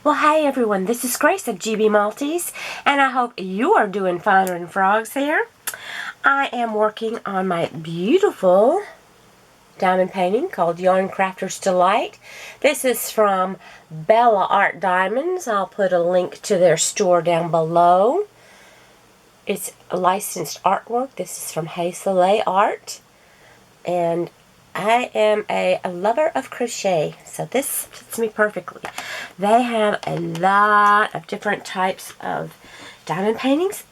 Well, hey everyone, this is Grace of gbmaltese, and I hope you are doing finer than frogs here. I am working on my beautiful diamond painting called Yarn Crafter's Delight. This is from Bella Art Diamonds. I'll put a link to their store down below. It's a licensed artwork. This is from Soleil Art, and I am a lover of crochet, so this fits me perfectly. They have a lot of different types of diamond paintings.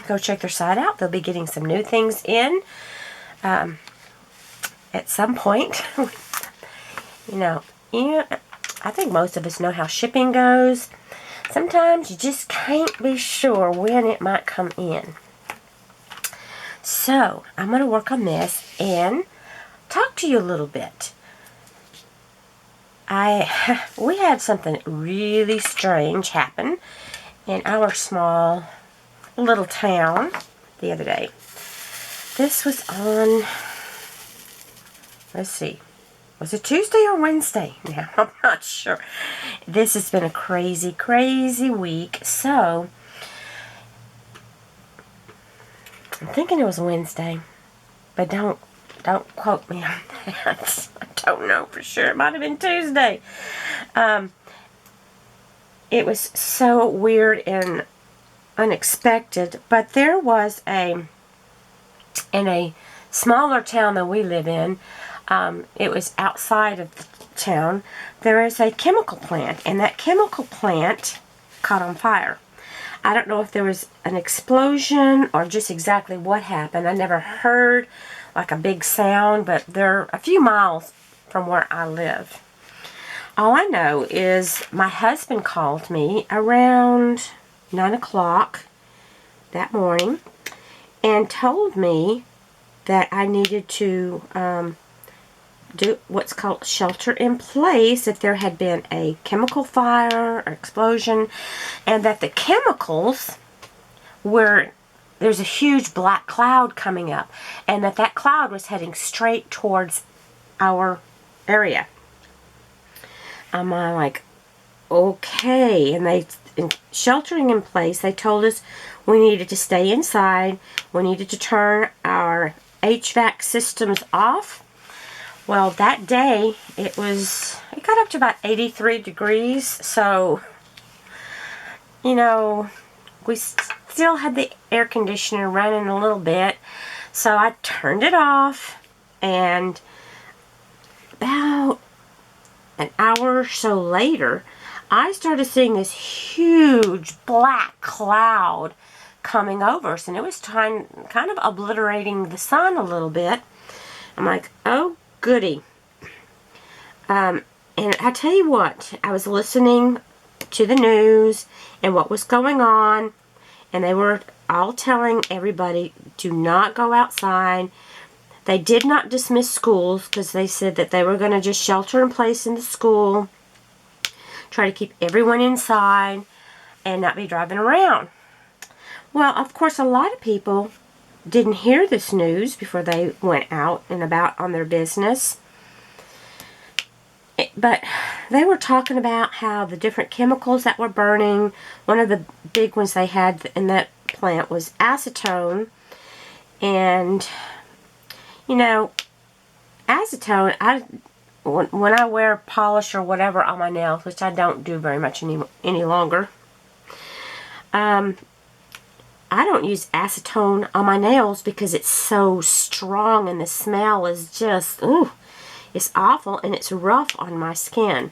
Go check their site out. They'll be getting some new things in at some point. I think most of us know how shipping goes. Sometimes you just can't be sure when it might come in. So I'm going to work on this and talk to you a little bit. We had something really strange happen in our small little town the other day. This was on, let's see, was it Tuesday or Wednesday? Now, I'm not sure. This has been a crazy, crazy week, so I'm thinking it was Wednesday, but don't quote me on that. I don't know for sure. It might have been Tuesday. It was so weird and unexpected, but there was in a smaller town than we live in, it was outside of the town, there is a chemical plant, and that chemical plant caught on fire. I don't know if there was an explosion or just exactly what happened. I never heard like a big sound, but they're a few miles from where I live. All I know is my husband called me around 9 o'clock that morning and told me that I needed to do what's called shelter in place if there had been a chemical fire or explosion, and that the chemicals were, there's a huge black cloud coming up, and that cloud was heading straight towards our area. I'm like, okay. And in sheltering in place, they told us we needed to stay inside. We needed to turn our HVAC systems off. Well, that day, it got up to about 83 degrees, so, we still had the air conditioner running a little bit, so I turned it off, and about an hour or so later, I started seeing this huge black cloud coming over us, and it was kind of obliterating the sun a little bit. I'm like, oh, goody. And I tell you what, I was listening to the news and what was going on, and they were all telling everybody, do not go outside. They did not dismiss schools because they said that they were going to just shelter in place in the school, try to keep everyone inside, and not be driving around. Well, of course, a lot of people didn't hear this news before they went out and about on their business. But they were talking about how the different chemicals that were burning, one of the big ones they had in that plant was acetone. And, acetone, when I wear polish or whatever on my nails, which I don't do very much any longer, I don't use acetone on my nails because it's so strong and the smell is just, ooh, it's awful and it's rough on my skin.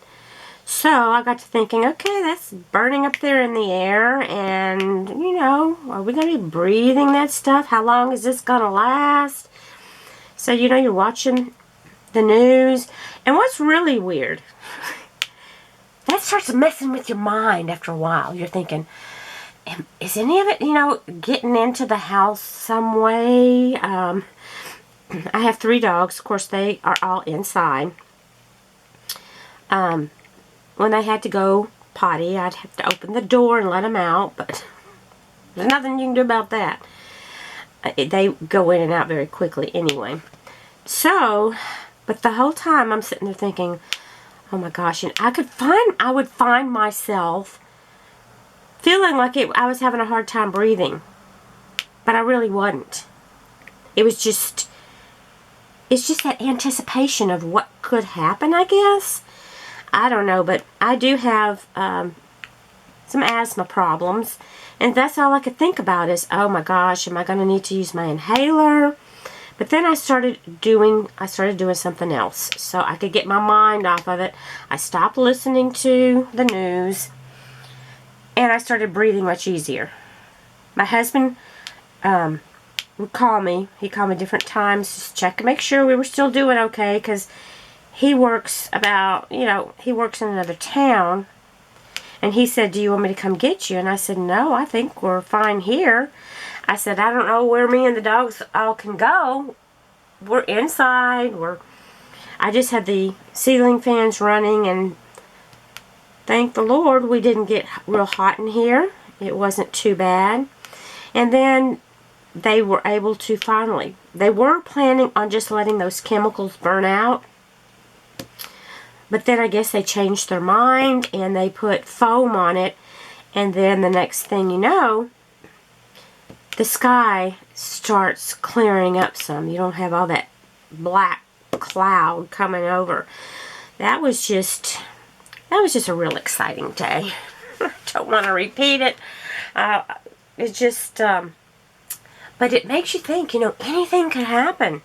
So I got to thinking, okay, that's burning up there in the air, and, are we going to be breathing that stuff? How long is this going to last? So, you're watching the news, and what's really weird, that starts messing with your mind after a while. You're thinking, is any of it, getting into the house some way? I have 3 dogs. Of course, they are all inside. When they had to go potty, I'd have to open the door and let them out, but there's nothing you can do about that. They go in and out very quickly anyway. So, but the whole time I'm sitting there thinking, Oh my gosh, and I would find myself feeling like I was having a hard time breathing. But I really wasn't. It's just that anticipation of what could happen, I guess. I don't know, but I do have some asthma problems. And that's all I could think about is, oh my gosh, am I going to need to use my inhaler? But then I started doing something else so I could get my mind off of it. I stopped listening to the news, and I started breathing much easier. My husband would call me. He'd call me different times, just check to make sure we were still doing okay, because he works he works in another town. And he said, do you want me to come get you? And I said, no, I think we're fine here. I said, I don't know where me and the dogs all can go. We're inside. I just had the ceiling fans running, and thank the Lord we didn't get real hot in here. It wasn't too bad. And then they were able to finally, they were planning on just letting those chemicals burn out. But then I guess they changed their mind and they put foam on it. And then the next thing you know, the sky starts clearing up some. You don't have all that black cloud coming over. That was just a real exciting day. I don't want to repeat it. It's just, but it makes you think, anything could happen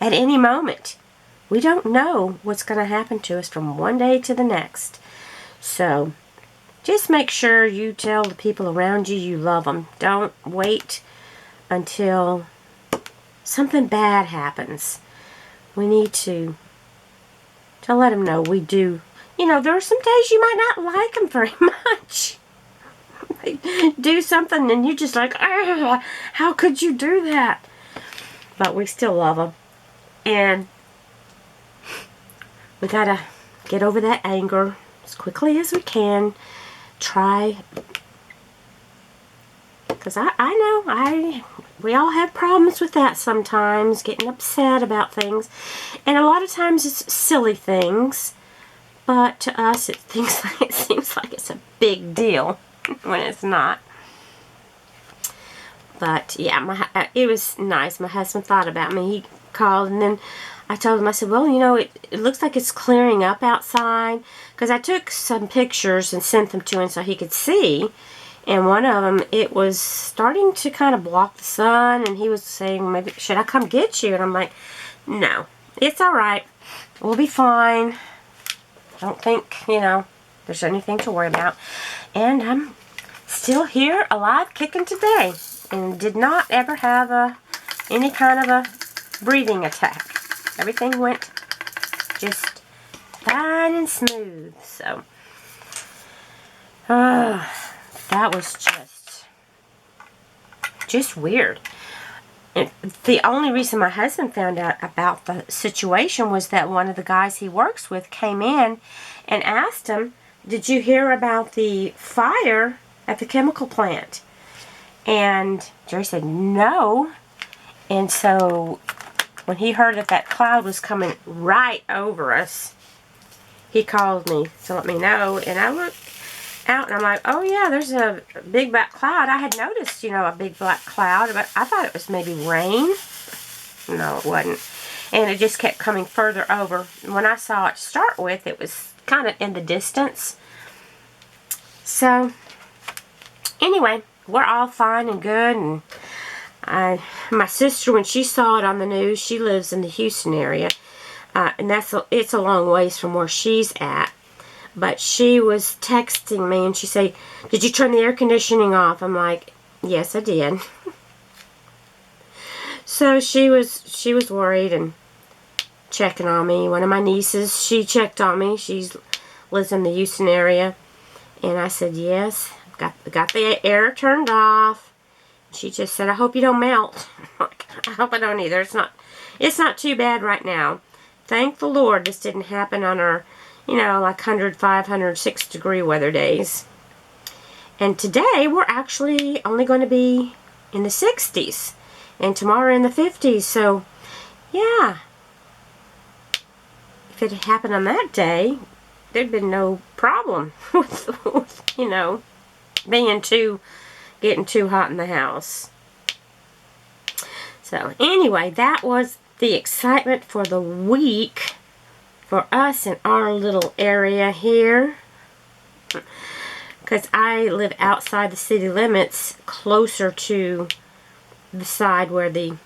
at any moment. We don't know what's going to happen to us from one day to the next. So, just make sure you tell the people around you love them. Don't wait until something bad happens. We need to let them know we do. There are some days you might not like them very much. They do something and you're just like, how could you do that? But we still love them. And we gotta get over that anger as quickly as we can. Try, because I know we all have problems with that sometimes, getting upset about things, and a lot of times it's silly things, but to us it seems like it's a big deal when it's not. But yeah, it was nice. My husband thought about me. He called, and then I told him, I said, well, it looks like it's clearing up outside, because I took some pictures and sent them to him so he could see, and one of them, it was starting to kind of block the sun, and he was saying, maybe, should I come get you? And I'm like, no, it's all right. We'll be fine. I don't think, there's anything to worry about. And I'm still here, alive, kicking today, and did not ever have any kind of a breathing attack. Everything went just fine and smooth. So, that was just weird. And the only reason my husband found out about the situation was that one of the guys he works with came in and asked him, did you hear about the fire at the chemical plant? And Jerry said, no. And so when he heard that cloud was coming right over us, he called me to let me know. And I looked out and I'm like, oh yeah, there's a big black cloud. I had noticed, a big black cloud, but I thought it was maybe rain. No, it wasn't. And it just kept coming further over. When I saw it start with, it was kind of in the distance. So, anyway, we're all fine and good, and my sister, when she saw it on the news, she lives in the Houston area, and it's a long ways from where she's at, but she was texting me, and she said, did you turn the air conditioning off? I'm like, yes, I did. So she was worried and checking on me. One of my nieces, she checked on me. She lives in the Houston area, and I said, yes, got the air turned off. She just said, I hope you don't melt. I hope I don't either. It's not too bad right now. Thank the Lord this didn't happen on our, like 105, 106 degree weather days. And today we're actually only going to be in the 60s. And tomorrow in the 50s. So, yeah. If it had happened on that day, there'd been no problem with you know, getting too hot in the house. So anyway, that was the excitement for the week for us in our little area here. Because I live outside the city limits, closer to the side where the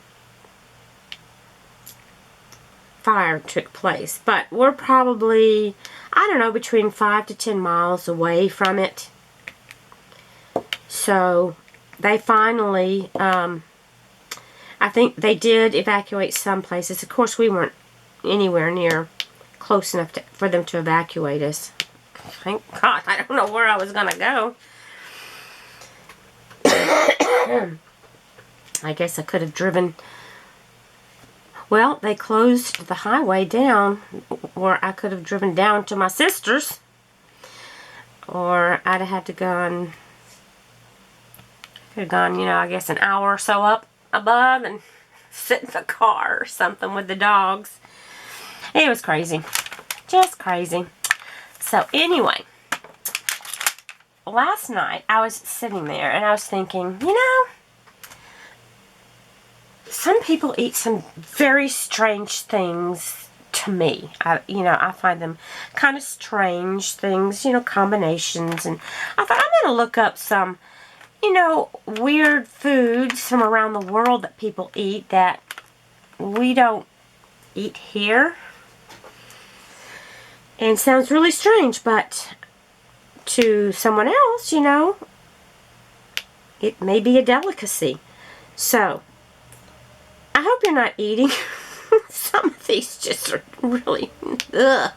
fire took place. But we're probably, I don't know, between 5 to 10 miles away from it. So they finally, I think they did evacuate some places. Of course, we weren't anywhere near close enough for them to evacuate us. Thank God. I don't know where I was going to go. I guess I could have driven. Well, they closed the highway down, where I could have driven down to my sister's. Or I'd have had to gone, you know, I guess an hour or so up above and sit in the car or something with the dogs. It was crazy. Just crazy. So anyway, last night I was sitting there and I was thinking, you know, some people eat some very strange things to me. I find them kind of strange things, combinations. And I thought I'm going to look up some, weird foods from around the world that people eat that we don't eat here. And it sounds really strange, but to someone else, it may be a delicacy. So, I hope you're not eating. Some of these just are really, ugh.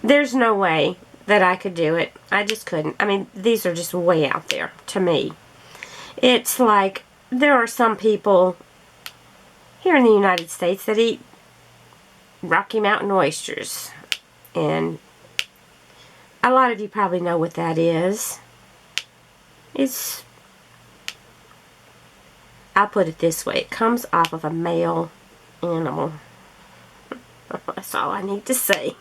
There's no way that I could do it. I just couldn't. I mean, these are just way out there to me. It's like there are some people here in the United States that eat Rocky Mountain oysters. And a lot of you probably know what that is. I'll put it this way. It comes off of a male animal. That's all I need to say.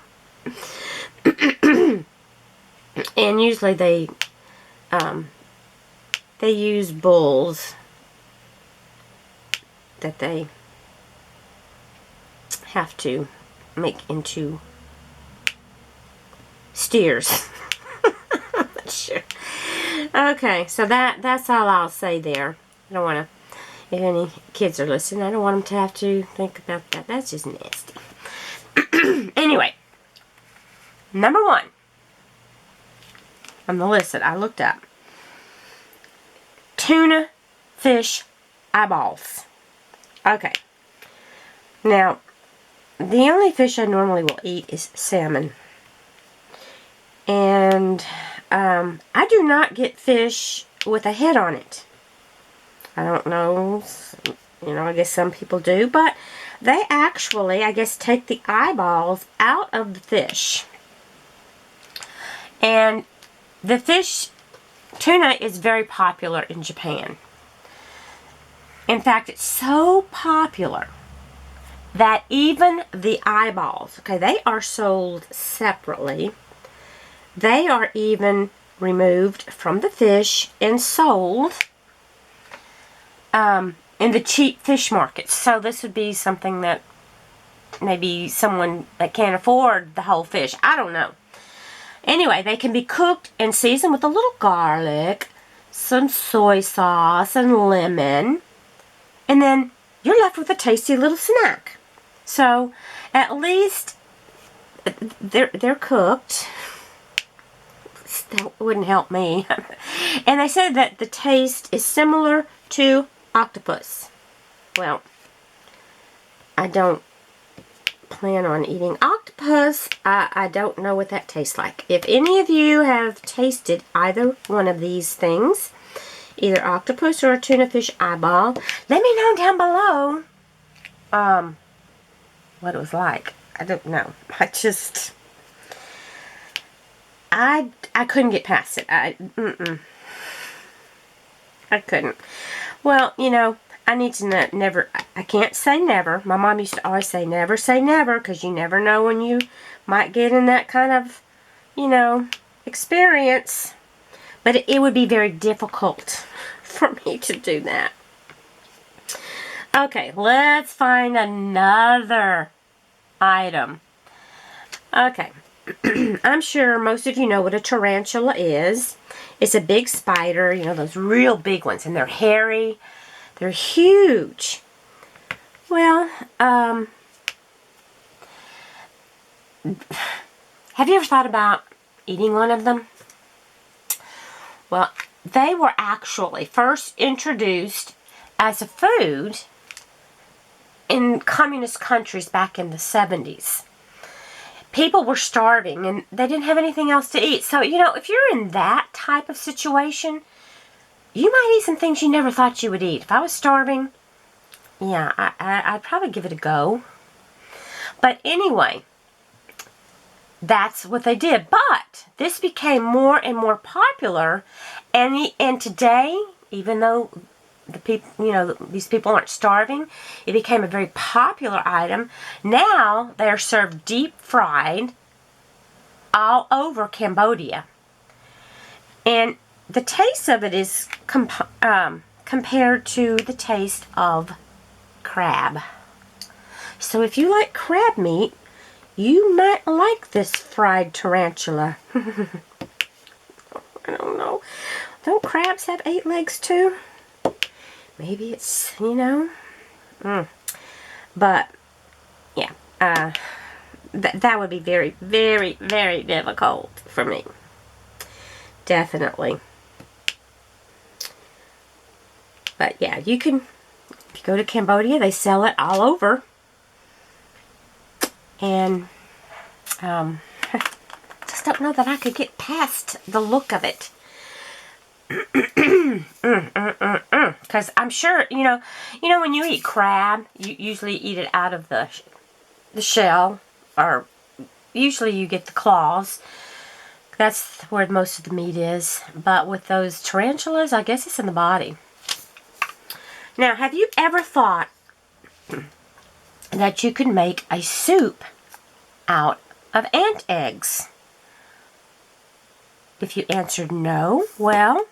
And usually they use bulls that they have to make into steers. I'm not sure. Okay, so that's all I'll say there. I don't want to, if any kids are listening, I don't want them to have to think about that. That's just nasty. Anyway, number 1 on the list that I looked up. Tuna fish eyeballs. Okay. Now, the only fish I normally will eat is salmon. And I do not get fish with a head on it. I don't know, I guess some people do, but they actually, I guess, take the eyeballs out of the fish. And the fish, tuna, is very popular in Japan. In fact, it's so popular that even the eyeballs, okay, they are sold separately. They are even removed from the fish and sold in the cheap fish markets. So this would be something that maybe someone that can't afford the whole fish. I don't know. Anyway, they can be cooked and seasoned with a little garlic, some soy sauce, and lemon. And then you're left with a tasty little snack. So, at least they're cooked. That wouldn't help me. And they said that the taste is similar to octopus. Well, I don't plan on eating octopus. I don't know what that tastes like. If any of you have tasted either one of these things, either octopus or a tuna fish eyeball, let me know down below what it was like. I don't know. I couldn't get past it. I couldn't. Well, I need to never, I can't say never. My mom used to always say never, because you never know when you might get in that kind of, experience. But it would be very difficult for me to do that. Okay, let's find another item. Okay, I'm sure most of you know what a tarantula is. It's a big spider, those real big ones, and they're hairy. They're huge. Well, have you ever thought about eating one of them? Well, they were actually first introduced as a food in communist countries back in the 70s. People were starving and they didn't have anything else to eat. So, if you're in that type of situation, you might eat some things you never thought you would eat. If I was starving, yeah, I'd probably give it a go. But anyway, that's what they did. But this became more and more popular, and today, even though the people, these people aren't starving, it became a very popular item. Now they're served deep fried all over Cambodia, and the taste of it is compared to the taste of crab. So if you like crab meat, you might like this fried tarantula. I don't know. Don't crabs have 8 legs too? Maybe it's, But, yeah. That would be very, very, very difficult for me. Definitely. But, yeah, if you go to Cambodia, they sell it all over. And just don't know that I could get past the look of it. Because I'm sure, when you eat crab, you usually eat it out of the shell, or usually you get the claws. That's where most of the meat is. But with those tarantulas, I guess it's in the body. Now, have you ever thought that you could make a soup out of ant eggs? If you answered no, well,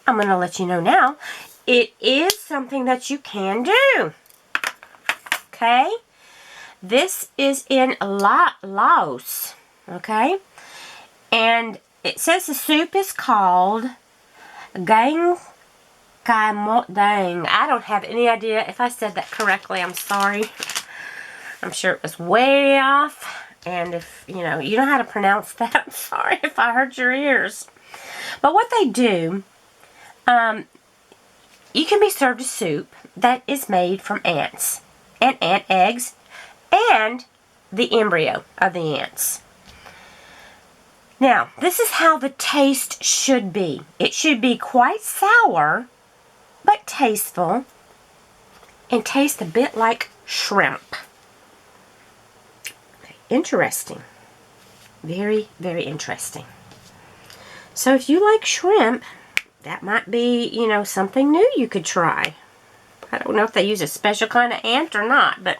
I'm going to let you know now. It is something that you can do. Okay? This is in Laos. Okay? And it says the soup is called gbmaltese. I don't have any idea if I said that correctly. I'm sorry. I'm sure it was way off. And if, you know how to pronounce that, I'm sorry if I hurt your ears. But what they do, you can be served a soup that is made from ants and ant eggs and the embryo of the ants. Now, this is how the taste should be. It should be quite sour, but tasteful, and taste a bit like shrimp. Interesting. Very, very interesting. So if you like shrimp, that might be, something new you could try. I don't know if they use a special kind of ant or not, but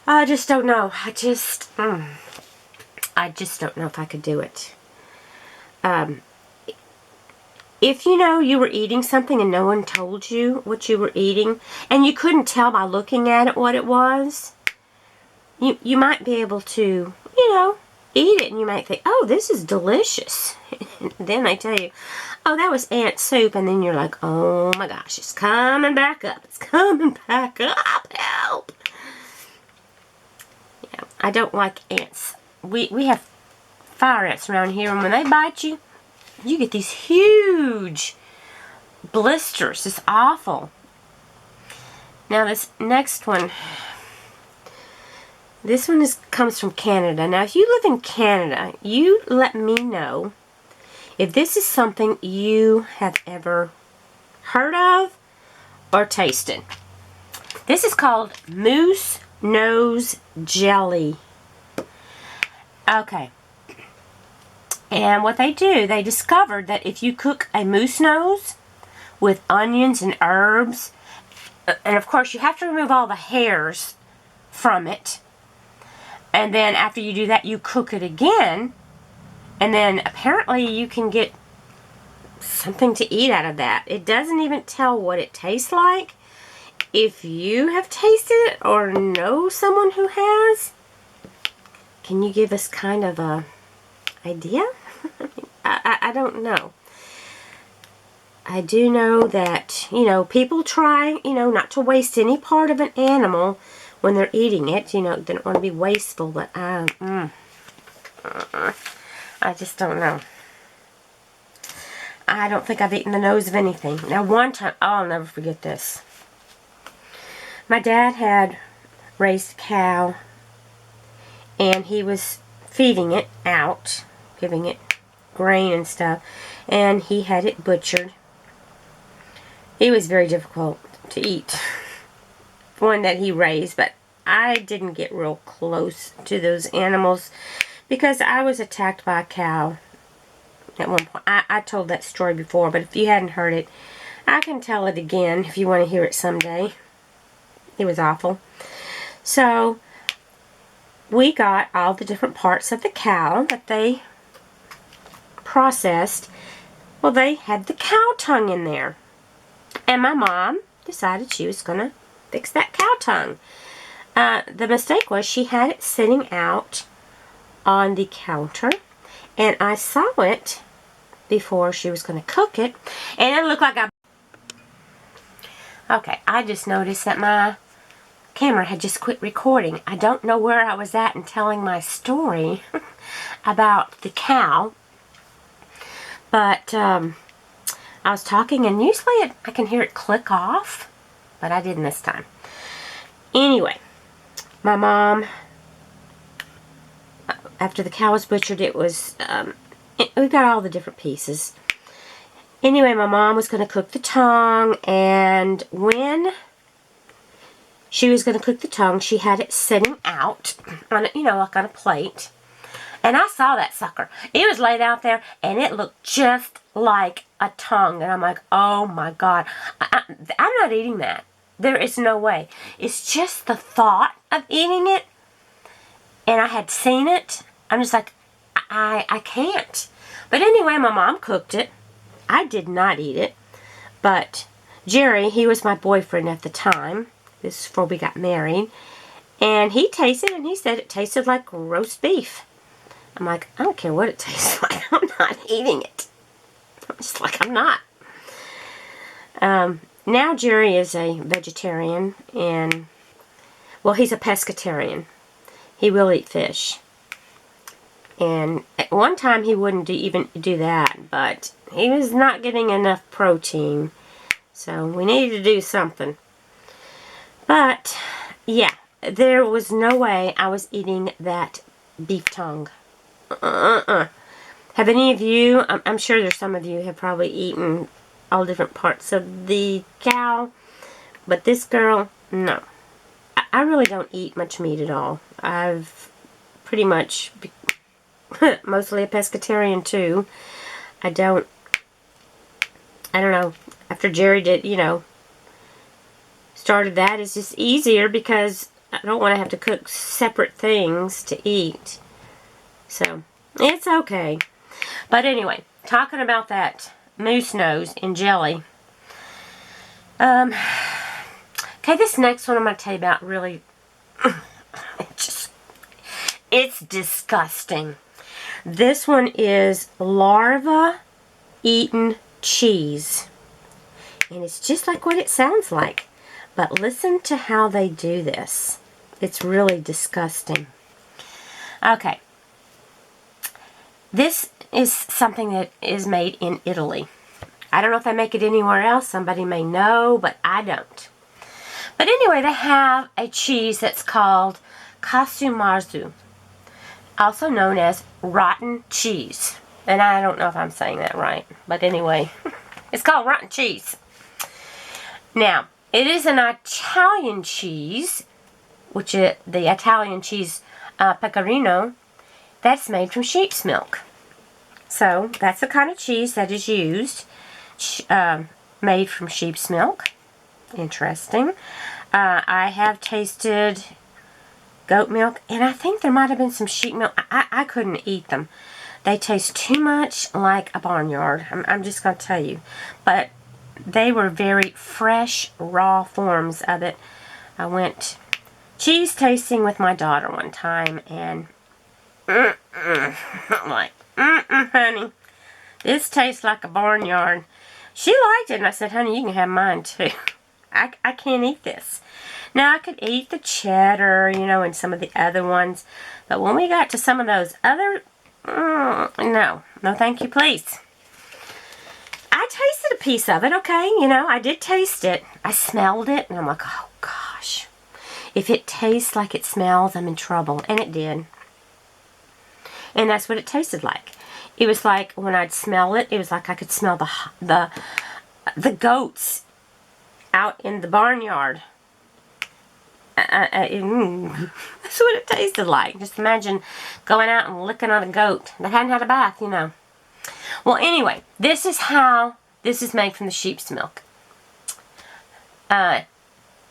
I just don't know. I just don't know if I could do it. If you were eating something and no one told you what you were eating, and you couldn't tell by looking at it what it was, you might be able to, eat it, and you might think, oh, this is delicious. Then they tell you, oh, that was ant soup, and then you're like, oh my gosh, it's coming back up. It's coming back up. Help. Yeah, I don't like ants. We have fire ants around here, and when they bite you, you get these huge blisters. It's awful. Now this next one, this one comes from Canada. Now if you live in Canada, you let me know if this is something you have ever heard of or tasted. This is called moose nose jelly. Okay. And what they do, they discovered that if you cook a moose nose with onions and herbs, and of course you have to remove all the hairs from it, And then after you do that, you cook it again. And then apparently you can get something to eat out of that. It doesn't even tell what it tastes like. If you have tasted it or know someone who has, can you give us kind of a idea? I don't know. I do know that, you know, people try, you know, not to waste any part of an animal when they're eating it. You know, they don't want to be wasteful, but I just don't know. I don't think I've eaten the nose of anything. Now, one time, oh, I'll never forget this. My dad had raised a cow, and he was feeding it out, giving it grain and stuff, and he had it butchered. It was very difficult to eat, one that he raised, but I didn't get real close to those animals because I was attacked by a cow at one point. I told that story before, but if you hadn't heard it, I can tell it again if you want to hear it someday. It was awful. So, we got all the different parts of the cow that they processed. Well, they had the cow tongue in there. And my mom decided she was going to fix that cow tongue. The mistake was she had it sitting out on the counter. And I saw it before she was going to cook it. And it looked like Okay, I just noticed that my camera had just quit recording. I don't know where I was at in telling my story about the cow. But I was talking, and usually I can hear it click off, but I didn't this time. Anyway, my mom, after the cow was butchered, it was, we got all the different pieces. Anyway, my mom was going to cook the tongue, and when she was going to cook the tongue, she had it sitting out on, you know, like on a plate. And I saw that sucker. It was laid out there, and it looked just like a tongue. And I'm like, oh my God. I'm not eating that. There is no way. It's just the thought of eating it. And I had seen it. I'm just like, I can't. But anyway, my mom cooked it. I did not eat it. But Jerry, he was my boyfriend at the time. This is before we got married. And he tasted it, and he said it tasted like roast beef. I'm like, I don't care what it tastes like. I'm not eating it. I'm just like, I'm not. Now Jerry is a vegetarian, and, well, he's a pescatarian. He will eat fish. And at one time he wouldn't even do that, but he was not getting enough protein. So we needed to do something. But, yeah, there was no way I was eating that beef tongue. Have any of you, I'm sure there's some of you have probably eaten all different parts of the cow, but this girl, no. I really don't eat much meat at all. I've pretty much, mostly a pescatarian too. I don't know, after Jerry did, you know, started that, it's just easier because I don't want to have to cook separate things to eat. So, it's okay. But anyway, talking about that moose nose in jelly. Okay, this next one I'm going to tell you about really, it's disgusting. This one is larva eaten cheese. And it's just like what it sounds like. But listen to how they do this. It's really disgusting. Okay. This is something that is made in Italy. I don't know if they make it anywhere else. Somebody may know, but I don't. But anyway, they have a cheese that's called Casumarzu, also known as rotten cheese. And I don't know if I'm saying that right, but anyway, it's called rotten cheese. Now, it is an Italian cheese, which is the Italian cheese pecorino, that's made from sheep's milk. So, that's the kind of cheese that is used, made from sheep's milk. Interesting. I have tasted goat milk, and I think there might have been some sheep milk. I couldn't eat them. They taste too much like a barnyard. I'm just going to tell you. But they were very fresh, raw forms of it. I went cheese tasting with my daughter one time, and I'm like, honey, this tastes like a barnyard. She liked it, and I said, honey, you can have mine too. I can't eat this. Now, I could eat the cheddar, you know, and some of the other ones, but when we got to some of those other, no, thank you, please. I tasted a piece of it, okay, you know, I did taste it. I smelled it, and I'm like, oh, gosh. If it tastes like it smells, I'm in trouble, and it did. And that's what it tasted like. It was like, when I'd smell it, it was like I could smell the goats out in the barnyard. That's what it tasted like. Just imagine going out and licking on a goat that hadn't had a bath, you know. Well, anyway, this is how this is made from the sheep's milk. It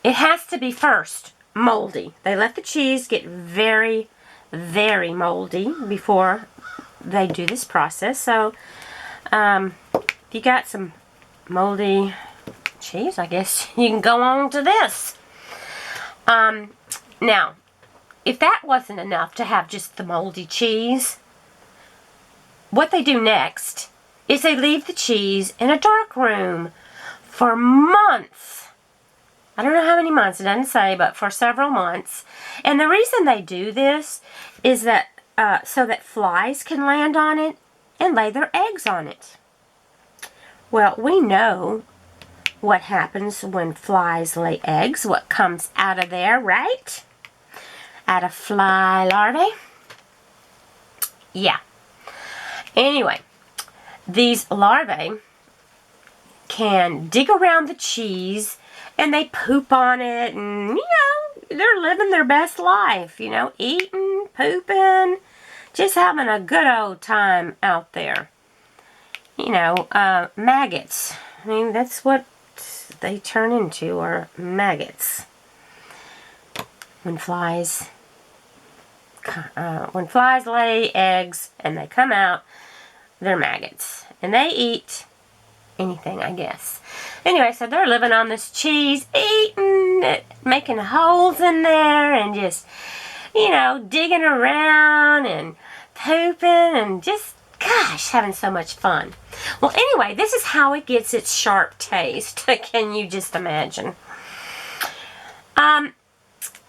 has to be first moldy. They let the cheese get very, very moldy before they do this process. So, if you got some moldy cheese, I guess you can go on to this. Now, if that wasn't enough to have just the moldy cheese, what they do next is they leave the cheese in a dark room for months. I don't know how many months, it doesn't say, but for several months. And the reason they do this is that so that flies can land on it and lay their eggs on it. Well, we know what happens when flies lay eggs, what comes out of there, right? Out of fly larvae. Yeah. Anyway, these larvae can dig around the cheese and they poop on it, and, you know, they're living their best life, you know, eating, pooping, just having a good old time out there. You know, maggots. I mean, that's what they turn into, are maggots. When flies lay eggs and they come out, they're maggots. And they eat anything, I guess. Anyway, so they're living on this cheese, eating it, making holes in there, and just, you know, digging around and pooping and just, gosh, having so much fun. Well, anyway, this is how it gets its sharp taste. Can you just imagine?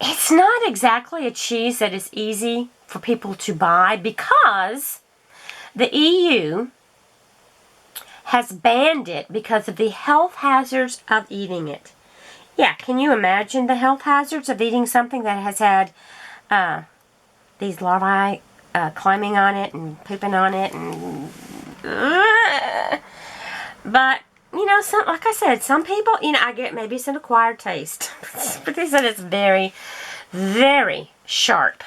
It's not exactly a cheese that is easy for people to buy because the EU has banned it because of the health hazards of eating it. Yeah, can you imagine the health hazards of eating something that has had these larvae climbing on it and pooping on it, and but you know, like I said, some people, you know, I get maybe it's an acquired taste, but they said it's very, very sharp.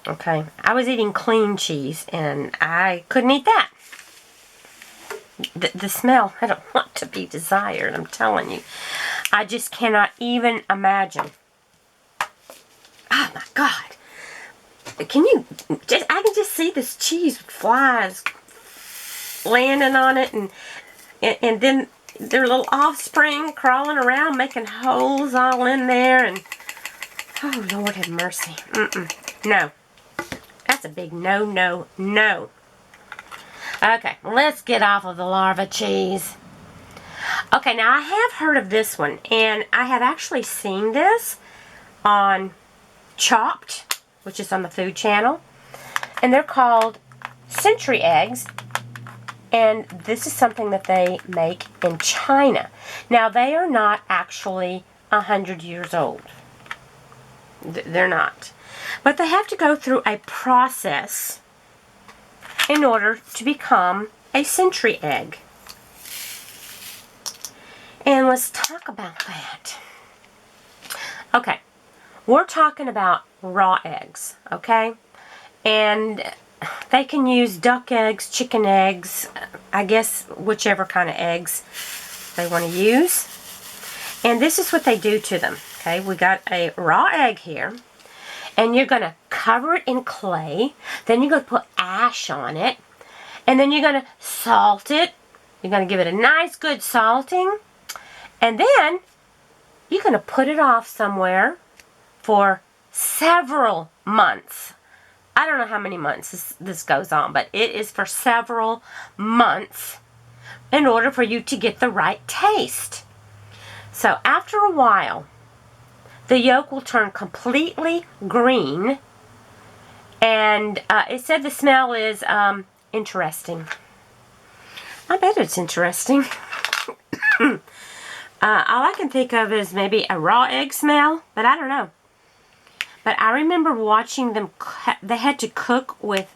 Okay, I was eating clean cheese and I couldn't eat that. The smell, I don't want to be desired, I'm telling you. I just cannot even imagine. Oh my God. Can you just, I can just see this cheese with flies landing on it, and then their little offspring crawling around making holes all in there, and oh Lord have mercy. No. That's a big no, no, no. Okay, let's get off of the Larva Cheese. Okay, now I have heard of this one, and I have actually seen this on Chopped, which is on the Food Channel, and they're called century eggs, and this is something that they make in China. Now, they are not actually 100 years old. They're not. But they have to go through a process in order to become a century egg. And let's talk about that. Okay, we're talking about raw eggs, okay? And they can use duck eggs, chicken eggs, I guess whichever kind of eggs they want to use. And this is what they do to them, Okay, we got a raw egg here. And you're going to cover it in clay. Then you're going to put ash on it. And then you're going to salt it. You're going to give it a nice good salting. And then you're going to put it off somewhere for several months. I don't know how many months this goes on, but it is for several months in order for you to get the right taste. So after a while, the yolk will turn completely green, and it said the smell is interesting. I bet it's interesting. All I can think of is maybe a raw egg smell, but I don't know. But I remember watching them, they had to cook with,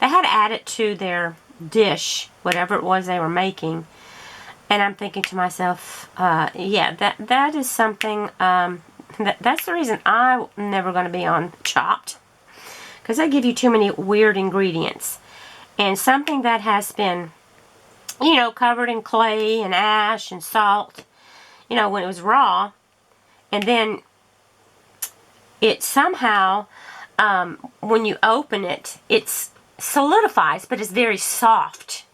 they had to add it to their dish, whatever it was they were making. And I'm thinking to myself, yeah, that is something, that's the reason I'm never going to be on Chopped. Because they give you too many weird ingredients. And something that has been, you know, covered in clay and ash and salt, you know, when it was raw. And then it somehow, when you open it, it solidifies, but it's very soft.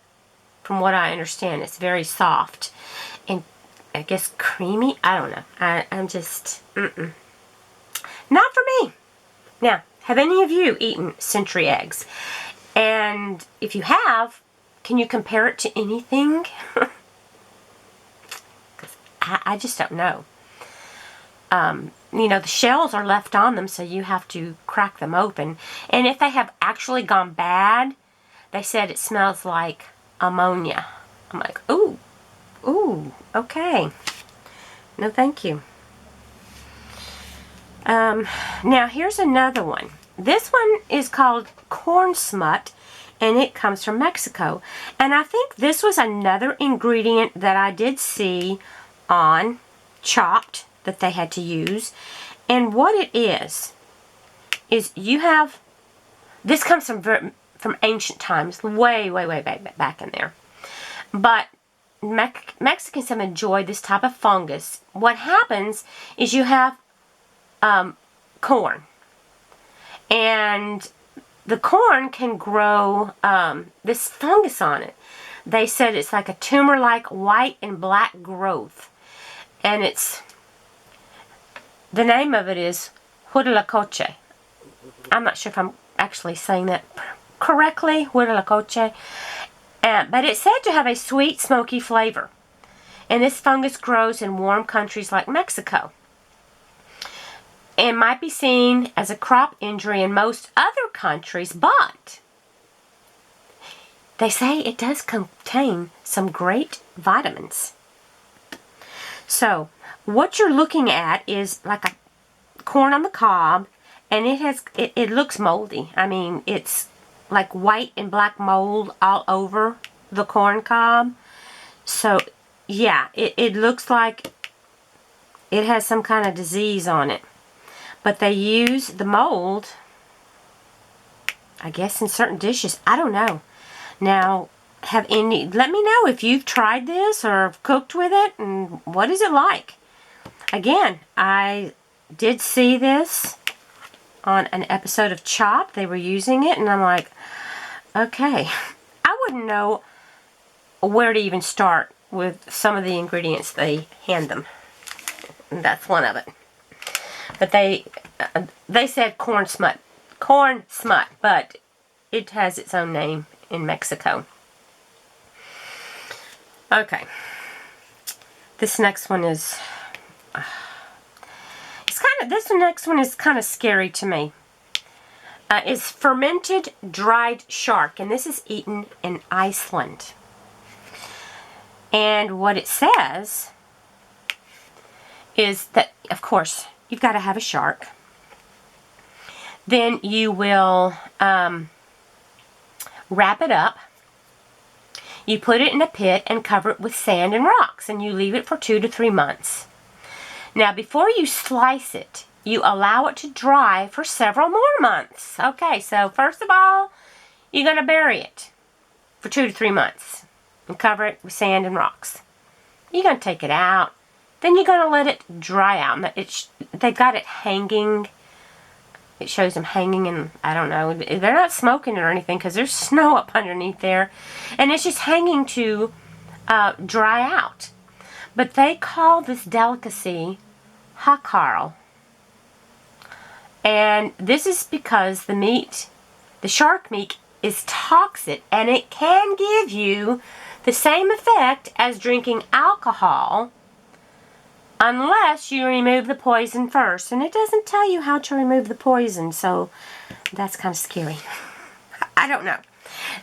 From what I understand, it's very soft. And I guess creamy? I don't know. I'm just, not for me. Now, have any of you eaten century eggs? And if you have, can you compare it to anything? 'Cause I just don't know. You know, the shells are left on them, so you have to crack them open. And if they have actually gone bad, they said it smells like ammonia. I'm like, ooh, okay. No, thank you. Now, here's another one. This one is called corn smut, and it comes from Mexico. And I think this was another ingredient that I did see on Chopped that they had to use. And what it is you have, this comes from ancient times, way back in there. But Mexicans have enjoyed this type of fungus. What happens is you have corn. And the corn can grow this fungus on it. They said it's like a tumor-like white and black growth. And the name of it is huitlacoche. I'm not sure if I'm actually saying that correctly, huitlacoche. But it's said to have a sweet, smoky flavor. And this fungus grows in warm countries like Mexico. And might be seen as a crop injury in most other countries, but they say it does contain some great vitamins. So, what you're looking at is like a corn on the cob, and it looks moldy. I mean, it's like white and black mold all over the corn cob. So, yeah, it looks like it has some kind of disease on it. But they use the mold, I guess, in certain dishes. I don't know. Now, let me know if you've tried this or cooked with it, and what is it like? Again, I did see this on an episode of Chopped. They were using it, and I'm like, okay. I wouldn't know where to even start with some of the ingredients they hand them. And that's one of it. But they said corn smut, but it has its own name in Mexico. Okay. This next one is, this next one is kind of scary to me. It's fermented dried shark, and this is eaten in Iceland. And what it says is that, of course, you've got to have a shark. Then you will wrap it up. You put it in a pit and cover it with sand and rocks, and you leave it for 2 to 3 months. Now, before you slice it, you allow it to dry for several more months. Okay, so first of all, you're going to bury it for 2 to 3 months and cover it with sand and rocks. You're going to take it out. then you're going to let it dry out. They've got it hanging. It shows them hanging, and I don't know. They're not smoking it or anything because there's snow up underneath there. And it's just hanging to dry out. But they call this delicacy hakarl. And this is because the shark meat is toxic, and it can give you the same effect as drinking alcohol unless you remove the poison first. And it doesn't tell you how to remove the poison, so that's kind of scary. I don't know.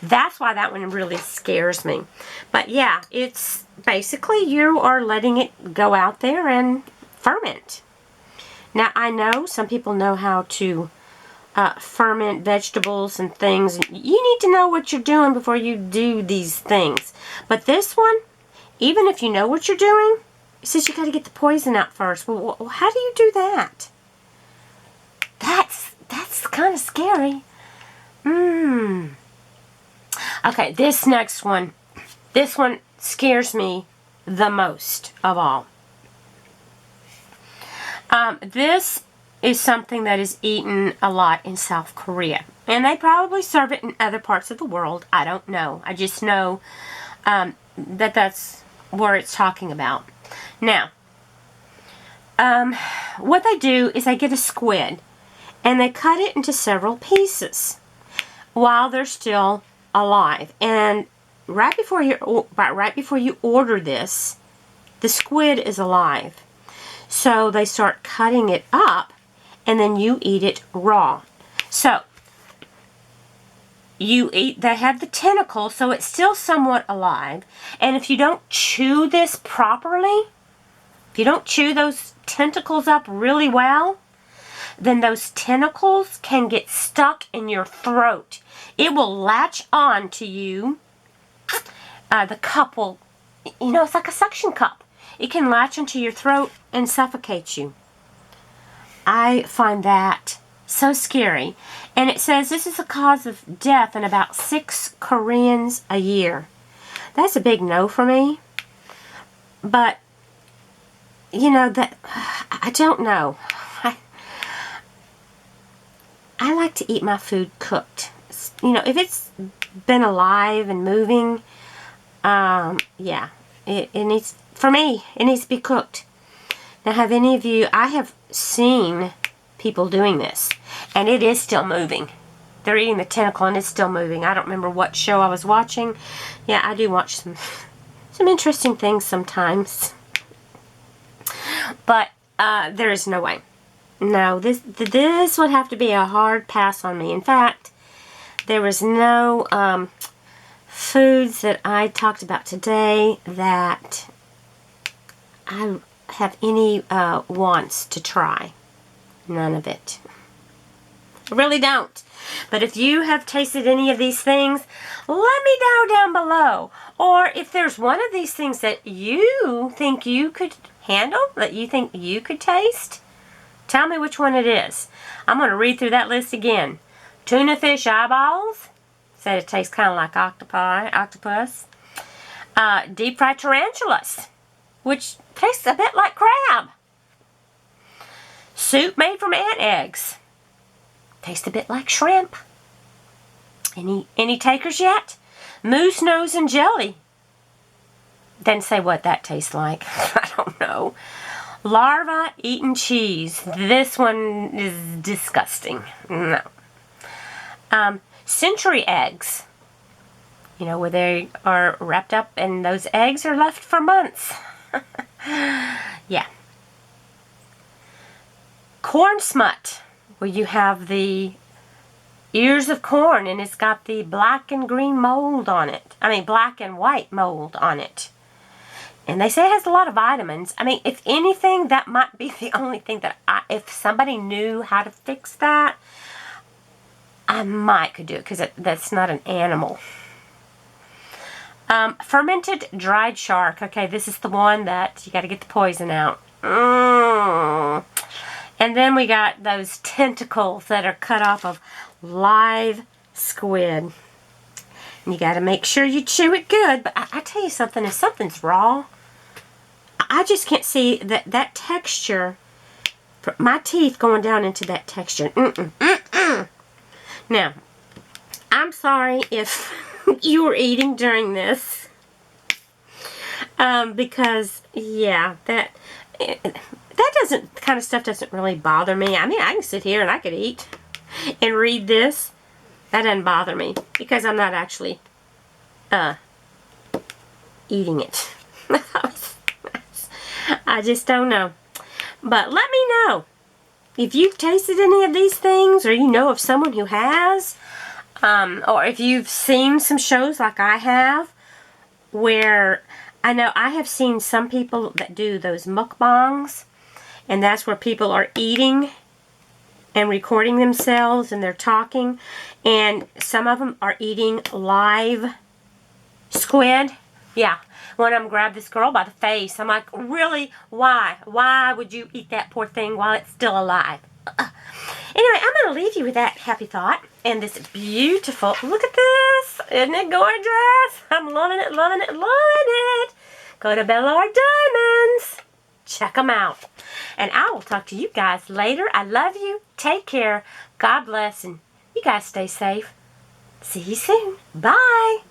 That's why that one really scares me. But yeah, it's basically you are letting it go out there and ferment. Now, I know some people know how to ferment vegetables and things. You need to know what you're doing before you do these things. But this one, even if you know what you're doing, it says you got to get the poison out first. Well, how do you do that? That's kind of scary. Okay, this next one. This one scares me the most of all. This is something that is eaten a lot in South Korea. And they probably serve it in other parts of the world. I don't know. I just know that that's where it's talking about. Now, what they do is they get a squid and they cut it into several pieces while they're still alive. And right before you order this, the squid is alive. So they start cutting it up, and then you eat it raw. So they have the tentacles, so it's still somewhat alive. And if you don't chew this properly, if you don't chew those tentacles up really well, then those tentacles can get stuck in your throat. It will latch on to you. The cup will, it's like a suction cup. It can latch onto your throat and suffocate you. I find that so scary. And it says this is the cause of death in about 6 Koreans a year. That's a big no for me. But, I don't know. I like to eat my food cooked. If it's been alive and moving, yeah, it needs, for me, it needs to be cooked. Now, have any of you, I have seen people doing this, and it is still moving. They're eating the tentacle, and it's still moving. I don't remember what show I was watching. Yeah, I do watch some interesting things sometimes. But there is no way. No, this would have to be a hard pass on me. In fact, there was no foods that I talked about today that I have any wants to try. None of it. I really don't. But if you have tasted any of these things, let me know down below. Or if there's one of these things that you think you could handle, that you think you could taste, tell me which one it is. I'm going to read through that list again. Tuna fish eyeballs. Said it tastes kind of like octopus. Deep fried tarantulas, which tastes a bit like crab. Soup made from ant eggs. Tastes a bit like shrimp. Any takers yet? Moose nose and jelly. Didn't say what that tastes like. I don't know. Larva eaten cheese. This one is disgusting. No. Century eggs. Where they are wrapped up and those eggs are left for months. Yeah. Corn smut, where you have the ears of corn and it's got the black and green mold on it. Black and white mold on it. And they say it has a lot of vitamins. If anything, that might be the only thing that if somebody knew how to fix that, I might could do it because that's not an animal. Fermented dried shark. Okay, this is the one that you got to get the poison out. And then we got those tentacles that are cut off of live squid. And you got to make sure you chew it good. But I tell you something, if something's raw, I just can't see that texture. My teeth going down into that texture. Now, I'm sorry if you were eating during this. Because, yeah, that kind of stuff doesn't really bother me. I mean, I can sit here and I could eat and read this. That doesn't bother me because I'm not actually eating it. I just don't know. But let me know if you've tasted any of these things, or you know of someone who has, or if you've seen some shows like I have, where I know I have seen some people that do those mukbangs, and that's where people are eating and recording themselves and they're talking, and some of them are eating live squid. Yeah, one of them grabbed this girl by the face. I'm like, really? Why? Why would you eat that poor thing while it's still alive? Anyway, I'm going to leave you with that happy thought and this beautiful, look at this. Isn't it gorgeous? I'm loving it, loving it, loving it. Go to Bella Diamonds. Check them out. And I will talk to you guys later. I love you. Take care. God bless. And you guys stay safe. See you soon. Bye.